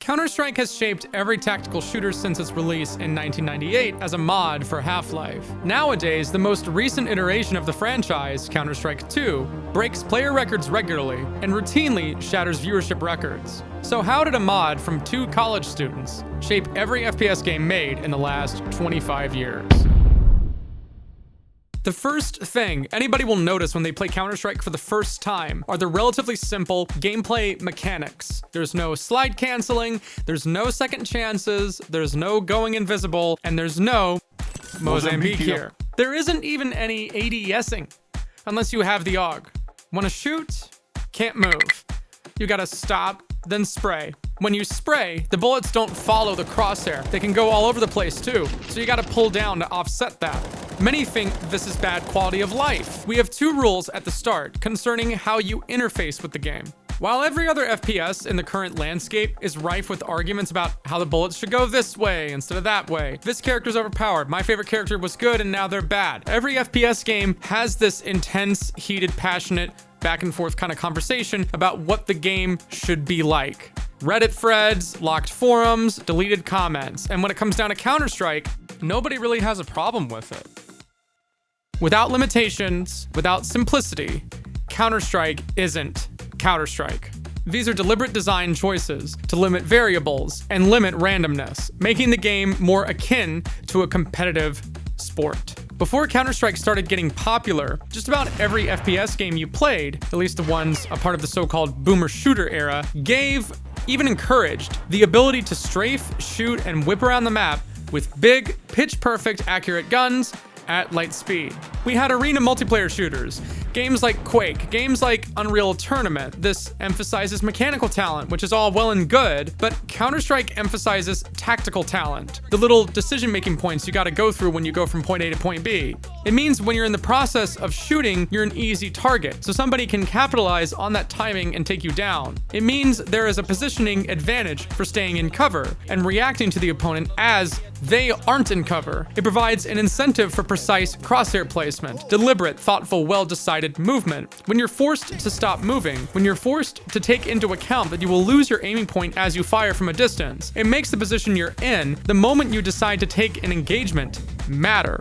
Counter-Strike has shaped every tactical shooter since its release in 1998 as a mod for Half-Life. Nowadays, the most recent iteration of the franchise, Counter-Strike 2, breaks player records regularly and routinely shatters viewership records. So how did a mod from 2 college students shape every FPS game made in the last 25 years? The first thing anybody will notice when they play Counter-Strike for the first time are the relatively simple gameplay mechanics. There's no slide canceling, there's no second chances, there's no going invisible, and there's no Mozambique here. There isn't even any ADSing, unless you have the AUG. Wanna shoot? Can't move. You gotta stop, then spray. When you spray, the bullets don't follow the crosshair. They can go all over the place too, so you gotta pull down to offset that. Many think this is bad quality of life. We have 2 rules at the start concerning how you interface with the game. While every other FPS in the current landscape is rife with arguments about how the bullets should go this way instead of that way, this character's overpowered, my favorite character was good and now they're bad. Every FPS game has this intense, heated, passionate, back and forth kind of conversation about what the game should be like. Reddit threads, locked forums, deleted comments, and when it comes down to Counter-Strike, nobody really has a problem with it. Without limitations, without simplicity, Counter-Strike isn't Counter-Strike. These are deliberate design choices to limit variables and limit randomness, making the game more akin to a competitive sport. Before Counter-Strike started getting popular, just about every FPS game you played, at least the ones a part of the so-called boomer shooter era, even encouraged the ability to strafe, shoot, and whip around the map with big, pitch-perfect accurate guns at light speed. We had arena multiplayer shooters, games like Quake, games like Unreal Tournament. This emphasizes mechanical talent, which is all well and good, but Counter-Strike emphasizes tactical talent, the little decision-making points you gotta go through when you go from point A to point B. It means when you're in the process of shooting, you're an easy target, so somebody can capitalize on that timing and take you down. It means there is a positioning advantage for staying in cover and reacting to the opponent as they aren't in cover. It provides an incentive for precise crosshair placement, deliberate, thoughtful, well-decided movement. When you're forced to stop moving, when you're forced to take into account that you will lose your aiming point as you fire from a distance, it makes the position you're in, the moment you decide to take an engagement, matter.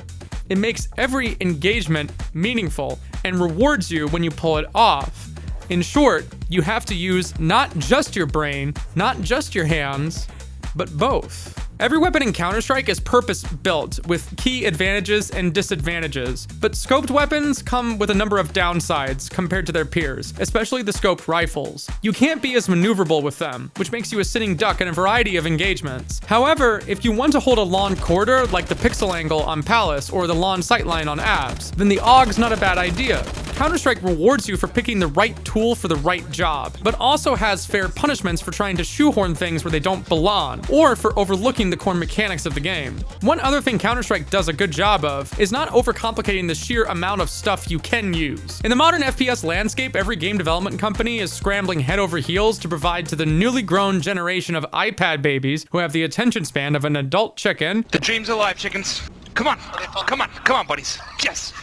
It makes every engagement meaningful and rewards you when you pull it off. In short, you have to use not just your brain, not just your hands, but both. Every weapon in Counter-Strike is purpose-built with key advantages and disadvantages, but scoped weapons come with a number of downsides compared to their peers, especially the scoped rifles. You can't be as maneuverable with them, which makes you a sitting duck in a variety of engagements. However, if you want to hold a lawn corridor like the pixel angle on Palace or the lawn sightline on Abs, then the AUG's not a bad idea. Counter-Strike rewards you for picking the right tool for the right job, but also has fair punishments for trying to shoehorn things where they don't belong, or for overlooking the core mechanics of the game. One other thing Counter-Strike does a good job of is not overcomplicating the sheer amount of stuff you can use. In the modern FPS landscape, every game development company is scrambling head over heels to provide to the newly grown generation of iPad babies who have the attention span of an adult chicken. The dream's alive, chickens. Come on, come on, come on, buddies. Yes.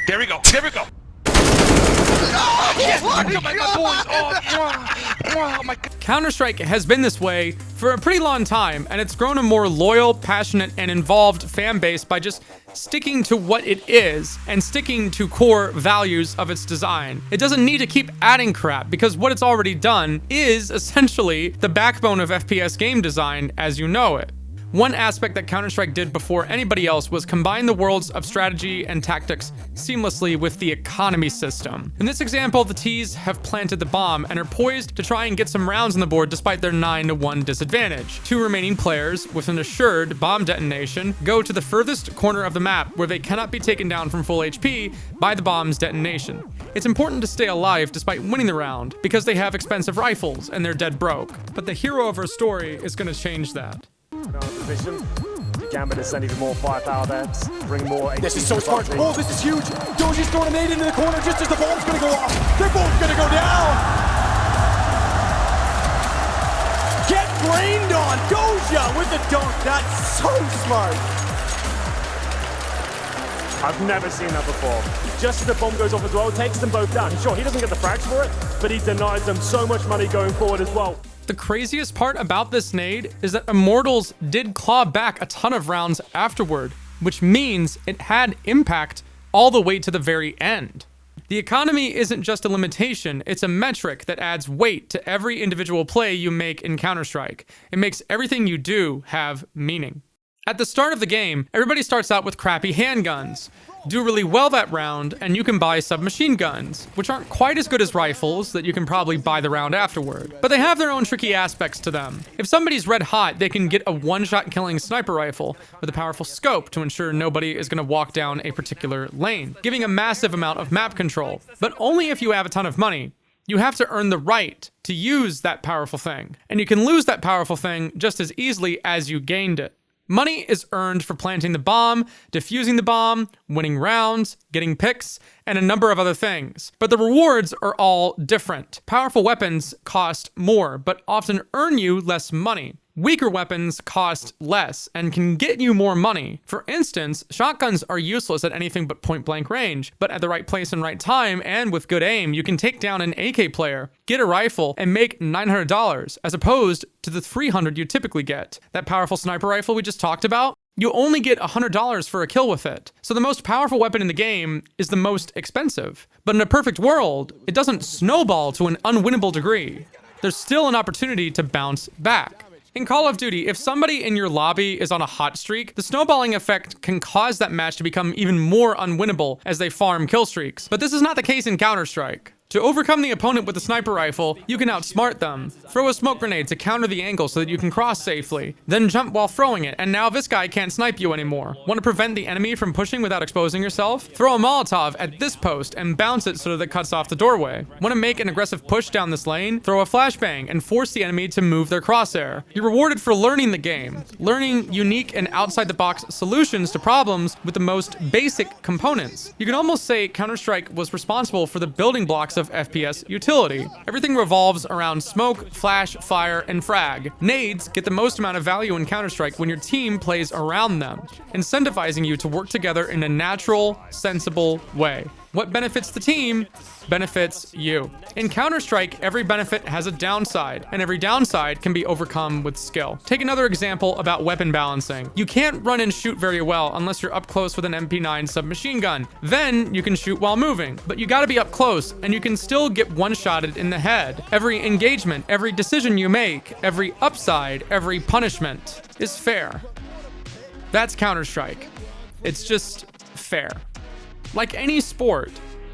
There we go, there we go. Yes! Oh my God, boys! Oh my God. Counter-Strike has been this way for a pretty long time, and it's grown a more loyal, passionate, and involved fan base by just sticking to what it is and sticking to core values of its design. It doesn't need to keep adding crap because what it's already done is essentially the backbone of FPS game design as you know it. One aspect that Counter-Strike did before anybody else was combine the worlds of strategy and tactics seamlessly with the economy system. In this example, the T's have planted the bomb and are poised to try and get some rounds on the board despite their 9-1 disadvantage. 2 remaining players, with an assured bomb detonation, go to the furthest corner of the map where they cannot be taken down from full HP by the bomb's detonation. It's important to stay alive despite winning the round because they have expensive rifles and they're dead broke. But the hero of our story is going to change that. Position. Gambit has sent even more firepower there, bring more. This is so smart. Oh, this is huge. Doji's throwing a nade into the corner just as the bomb's gonna go off. They're both gonna go down. Get rained on. Doja with the dunk. That's so smart. I've never seen that before. Just as the bomb goes off as well, takes them both down. Sure, he doesn't get the frags for it, but he denies them so much money going forward as well. The craziest part about this nade is that Immortals did claw back a ton of rounds afterward, which means it had impact all the way to the very end. The economy isn't just a limitation, it's a metric that adds weight to every individual play you make in Counter-Strike. It makes everything you do have meaning. At the start of the game, everybody starts out with crappy handguns. Do really well that round, and you can buy submachine guns, which aren't quite as good as rifles that you can probably buy the round afterward. But they have their own tricky aspects to them. If somebody's red hot, they can get a one-shot killing sniper rifle with a powerful scope to ensure nobody is going to walk down a particular lane, giving a massive amount of map control. But only if you have a ton of money. You have to earn the right to use that powerful thing, and you can lose that powerful thing just as easily as you gained it. Money is earned for planting the bomb, defusing the bomb, winning rounds, getting picks, and a number of other things. But the rewards are all different. Powerful weapons cost more, but often earn you less money. Weaker weapons cost less and can get you more money. For instance, shotguns are useless at anything but point-blank range, but at the right place and right time, and with good aim, you can take down an AK player, get a rifle, and make $900, as opposed to the $300 you typically get. That powerful sniper rifle we just talked about? You only get $100 for a kill with it. So the most powerful weapon in the game is the most expensive. But in a perfect world, it doesn't snowball to an unwinnable degree. There's still an opportunity to bounce back. In Call of Duty, if somebody in your lobby is on a hot streak, the snowballing effect can cause that match to become even more unwinnable as they farm kill streaks. But this is not the case in Counter-Strike. To overcome the opponent with a sniper rifle, you can outsmart them. Throw a smoke grenade to counter the angle so that you can cross safely. Then jump while throwing it, and now this guy can't snipe you anymore. Want to prevent the enemy from pushing without exposing yourself? Throw a Molotov at this post and bounce it so that it cuts off the doorway. Want to make an aggressive push down this lane? Throw a flashbang and force the enemy to move their crosshair. You're rewarded for learning the game, learning unique and outside-the-box solutions to problems with the most basic components. You can almost say Counter-Strike was responsible for the building blocks of FPS utility. Everything revolves around smoke, flash, fire, and frag. Nades get the most amount of value in Counter-Strike when your team plays around them, incentivizing you to work together in a natural, sensible way. What benefits the team benefits you. In Counter-Strike, every benefit has a downside, and every downside can be overcome with skill. Take another example about weapon balancing. You can't run and shoot very well unless you're up close with an MP9 submachine gun. Then you can shoot while moving, but you gotta be up close, and you can still get one-shotted in the head. Every engagement, every decision you make, every upside, every punishment is fair. That's Counter-Strike. It's just fair. Like any sport,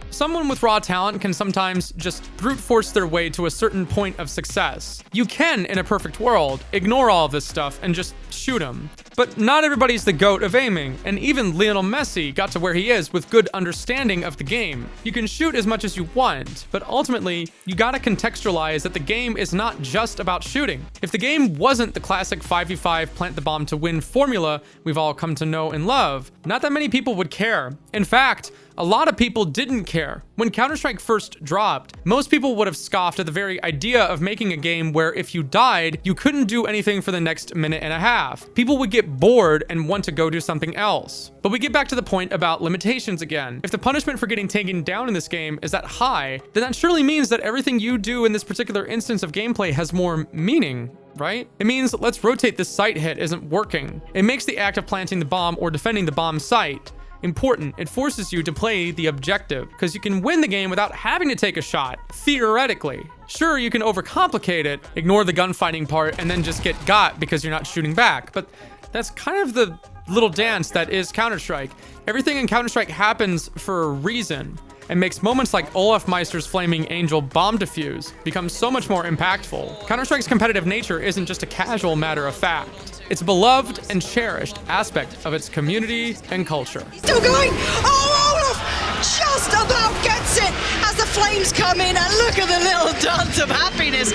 someone with raw talent can sometimes just brute force their way to a certain point of success. You can, in a perfect world, ignore all of this stuff and just shoot them. But not everybody's the GOAT of aiming, and even Lionel Messi got to where he is with good understanding of the game. You can shoot as much as you want, but ultimately, you gotta contextualize that the game is not just about shooting. If the game wasn't the classic 5v5 plant the bomb to win formula we've all come to know and love, not that many people would care. In fact, a lot of people didn't care. When Counter-Strike first dropped, most people would have scoffed at the very idea of making a game where if you died, you couldn't do anything for the next minute and a half. People would get bored and want to go do something else. But we get back to the point about limitations again. If the punishment for getting taken down in this game is that high, then that surely means that everything you do in this particular instance of gameplay has more meaning, right? It means let's rotate this site hit isn't working. It makes the act of planting the bomb or defending the bomb site important. It forces you to play the objective, because you can win the game without having to take a shot, theoretically. Sure, you can overcomplicate it, ignore the gunfighting part, and then just get got because you're not shooting back, but that's kind of the little dance that is Counter-Strike. Everything in Counter-Strike happens for a reason, and makes moments like Olaf Meister's Flaming Angel bomb defuse become so much more impactful. Counter-Strike's competitive nature isn't just a casual matter of fact. It's a beloved and cherished aspect of its community and culture. Still going! Oh, Olaf just about gets it as the flames come in, and look at the little dance of happiness.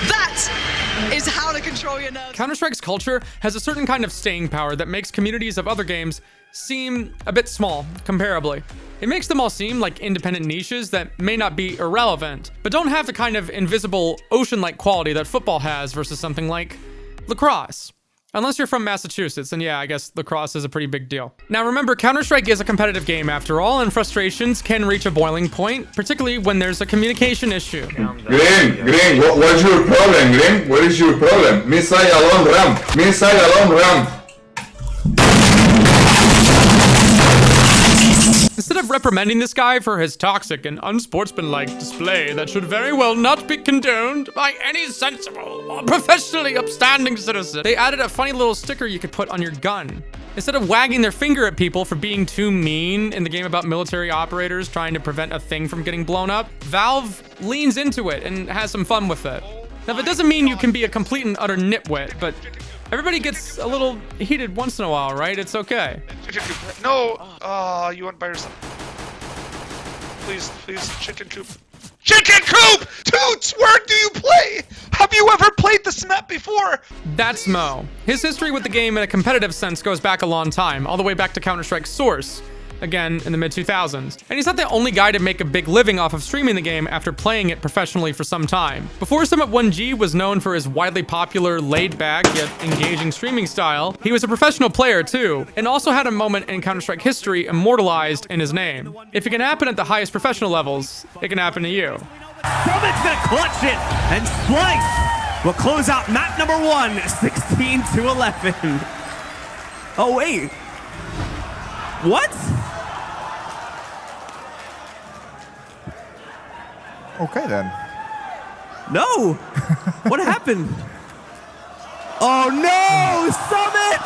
That is how to control your nerves. Counter-Strike's culture has a certain kind of staying power that makes communities of other games seem a bit small, comparably. It makes them all seem like independent niches that may not be irrelevant, but don't have the kind of invisible ocean-like quality that football has versus something like lacrosse. Unless you're from Massachusetts, and yeah, I guess lacrosse is a pretty big deal. Now remember, Counter-Strike is a competitive game after all, and frustrations can reach a boiling point, particularly when there's a communication issue. Green, what's your problem, Green? What is your problem? Missile alone ramp. Missile alone ramp. Instead of reprimanding this guy for his toxic and unsportsmanlike display that should very well not be condoned by any sensible or professionally upstanding citizen, they added a funny little sticker you could put on your gun. Instead of wagging their finger at people for being too mean in the game about military operators trying to prevent a thing from getting blown up, Valve leans into it and has some fun with it. Now, that doesn't mean you can be a complete and utter nitwit, but everybody gets a little heated once in a while, right? It's okay. No! You went by yourself. Please, chicken coop. Chicken coop! Toots, where do you play? Have you ever played this map before? That's Mo. His history with the game in a competitive sense goes back a long time, all the way back to Counter-Strike's source, again in the mid-2000s. And he's not the only guy to make a big living off of streaming the game after playing it professionally for some time. Before Summit 1G was known for his widely popular, laid-back, yet engaging streaming style, he was a professional player too, and also had a moment in Counter-Strike history immortalized in his name. If it can happen at the highest professional levels, it can happen to you. Summit's gonna clutch it, and Slice will close out map number 1, 16-11. Oh wait. What? Okay then. No! What happened? Oh no! Summit!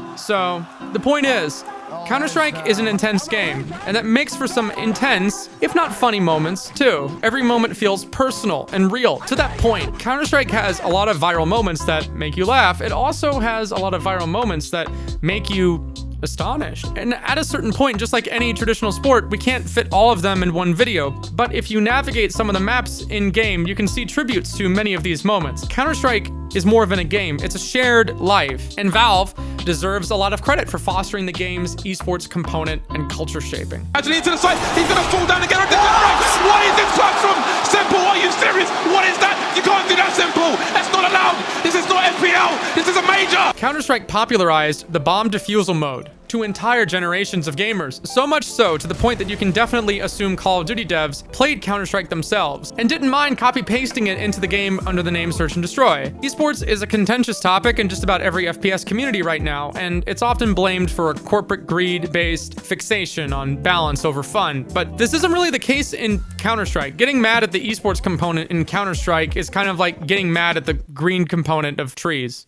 No! So, the point is, Counter-Strike is an intense game, and that makes for some intense, if not funny moments, too. Every moment feels personal and real. To that point, Counter-Strike has a lot of viral moments that make you laugh. It also has a lot of viral moments that make you astonished. And at a certain point, just like any traditional sport, we can't fit all of them in one video. But if you navigate some of the maps in-game, you can see tributes to many of these moments. Counter-Strike is more than a game, it's a shared life. And Valve deserves a lot of credit for fostering the game's esports component and culture shaping. Actually, into the side, he's gonna fall down again. What is this platform? Simple, are you serious? What is that? You can't do that, Simple. That's not allowed. This is not FPL. This is a major. Counter-Strike popularized the bomb defusal mode to entire generations of gamers, so much so to the point that you can definitely assume Call of Duty devs played Counter-Strike themselves and didn't mind copy-pasting it into the game under the name Search and Destroy. Esports is a contentious topic in just about every FPS community right now, and it's often blamed for a corporate greed-based fixation on balance over fun, but this isn't really the case in Counter-Strike. Getting mad at the esports component in Counter-Strike is kind of like getting mad at the green component of trees,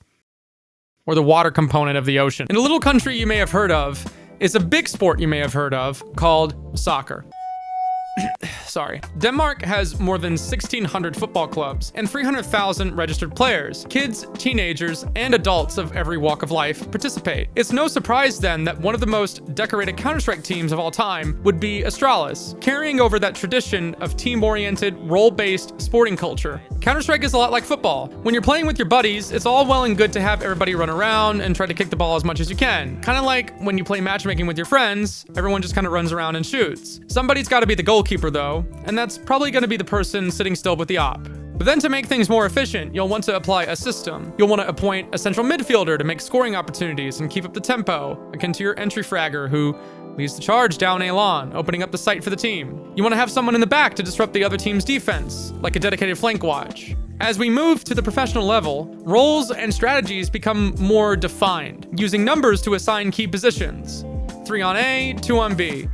or the water component of the ocean. In a little country you may have heard of is a big sport you may have heard of called soccer. Sorry. Denmark has more than 1,600 football clubs and 300,000 registered players. Kids, teenagers, and adults of every walk of life participate. It's no surprise then that one of the most decorated Counter-Strike teams of all time would be Astralis, carrying over that tradition of team-oriented, role-based sporting culture. Counter-Strike is a lot like football. When you're playing with your buddies, it's all well and good to have everybody run around and try to kick the ball as much as you can. Kind of like when you play matchmaking with your friends, everyone just kind of runs around and shoots. Somebody's got to be the goalkeeper though, and that's probably going to be the person sitting still with the op. But then to make things more efficient, you'll want to apply a system. You'll want to appoint a central midfielder to make scoring opportunities and keep up the tempo, akin to your entry fragger who leads the charge down A lawn, opening up the site for the team. You want to have someone in the back to disrupt the other team's defense, like a dedicated flank watch. As we move to the professional level, roles and strategies become more defined, using numbers to assign key positions. 3 on A, 2 on B.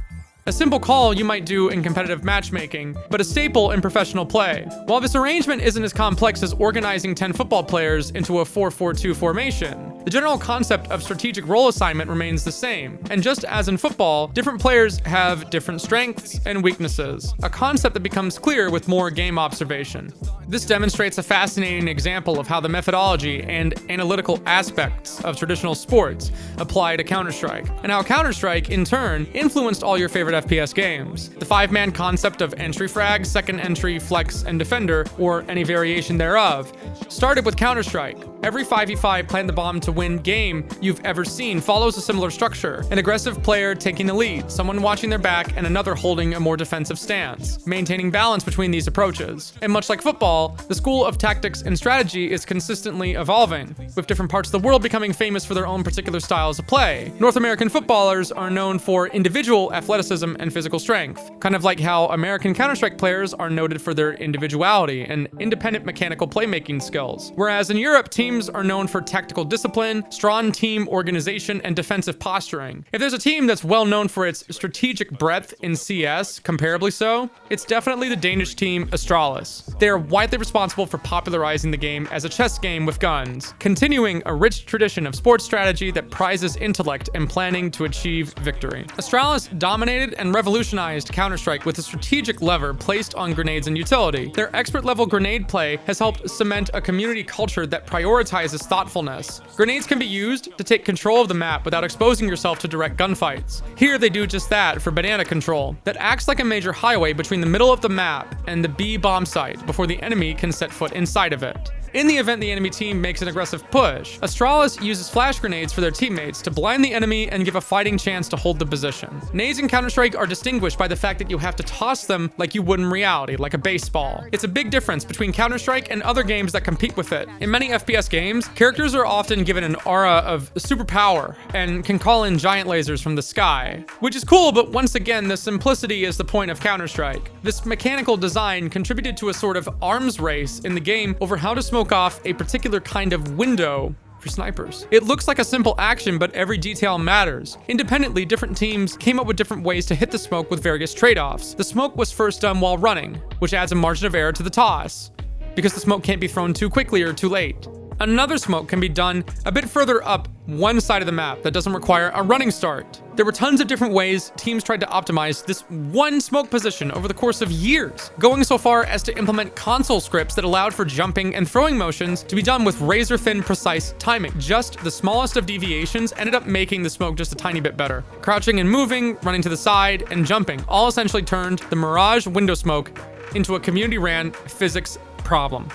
A simple call you might do in competitive matchmaking, but a staple in professional play. While this arrangement isn't as complex as organizing 10 football players into a 4-4-2 formation, the general concept of strategic role assignment remains the same. And just as in football, different players have different strengths and weaknesses, a concept that becomes clear with more game observation. This demonstrates a fascinating example of how the methodology and analytical aspects of traditional sports apply to Counter-Strike, and how Counter-Strike, in turn, influenced all your favorite FPS games. The 5-man concept of entry frag, second entry, flex, and defender, or any variation thereof, started with Counter-Strike. Every 5v5 plant the bomb to win game you've ever seen follows a similar structure. An aggressive player taking the lead, someone watching their back, and another holding a more defensive stance, maintaining balance between these approaches. And much like football, the school of tactics and strategy is consistently evolving, with different parts of the world becoming famous for their own particular styles of play. North American footballers are known for individual athleticism and physical strength, kind of like how American Counter-Strike players are noted for their individuality and independent mechanical playmaking skills. Whereas in Europe, teams are known for tactical discipline, strong team organization, and defensive posturing. If there's a team that's well known for its strategic breadth in CS, comparably so, it's definitely the Danish team Astralis. They are widely responsible for popularizing the game as a chess game with guns, continuing a rich tradition of sports strategy that prizes intellect and planning to achieve victory. Astralis dominated and revolutionized Counter-Strike with a strategic lever placed on grenades and utility. Their expert-level grenade play has helped cement a community culture that prioritizes thoughtfulness. Grenades can be used to take control of the map without exposing yourself to direct gunfights. Here they do just that for banana control, that acts like a major highway between the middle of the map and the B bomb site before the enemy can set foot inside of it. In the event the enemy team makes an aggressive push, Astralis uses flash grenades for their teammates to blind the enemy and give a fighting chance to hold the position. Nades in Counter-Strike are distinguished by the fact that you have to toss them like you would in reality, like a baseball. It's a big difference between Counter-Strike and other games that compete with it. In many FPS games, characters are often given an aura of superpower and can call in giant lasers from the sky, which is cool, but once again, the simplicity is the point of Counter-Strike. This mechanical design contributed to a sort of arms race in the game over how to smoke off a particular kind of window for snipers. It looks like a simple action, but every detail matters. Independently, different teams came up with different ways to hit the smoke with various trade-offs. The smoke was first done while running, which adds a margin of error to the toss, because the smoke can't be thrown too quickly or too late. Another smoke can be done a bit further up one side of the map that doesn't require a running start. There were tons of different ways teams tried to optimize this one smoke position over the course of years, going so far as to implement console scripts that allowed for jumping and throwing motions to be done with razor-thin precise timing. Just the smallest of deviations ended up making the smoke just a tiny bit better. Crouching and moving, running to the side, and jumping all essentially turned the Mirage window smoke into a community-ran physics problem.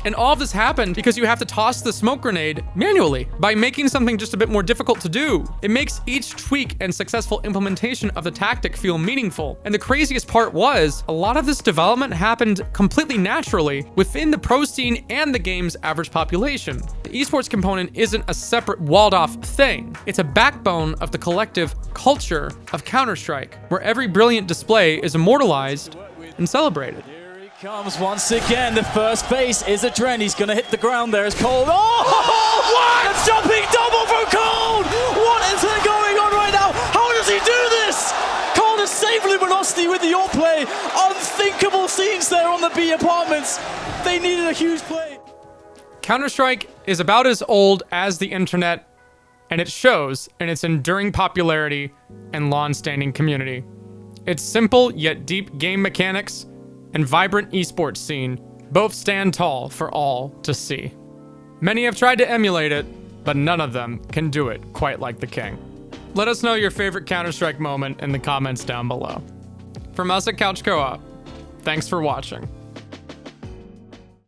And all of this happened because you have to toss the smoke grenade manually by making something just a bit more difficult to do. It makes each tweak and successful implementation of the tactic feel meaningful. And the craziest part was, a lot of this development happened completely naturally within the pro scene and the game's average population. The esports component isn't a separate walled-off thing. It's a backbone of the collective culture of Counter-Strike, where every brilliant display is immortalized and celebrated. Comes once again, the first base is a Dren. He's gonna hit the ground there as Cold. Oh! What? A jumping double from Cold! What is going on right now? How does he do this? Cold has saved Luminosity with the AWP play. Unthinkable scenes there on the B apartments. They needed a huge play. Counter-Strike is about as old as the internet, and it shows in its enduring popularity and long-standing community. Its simple yet deep game mechanics and vibrant esports scene both stand tall for all to see. Many have tried to emulate it, but none of them can do it quite like the king. Let us know your favorite Counter-Strike moment in the comments down below. From us at Couch Co-op, thanks for watching.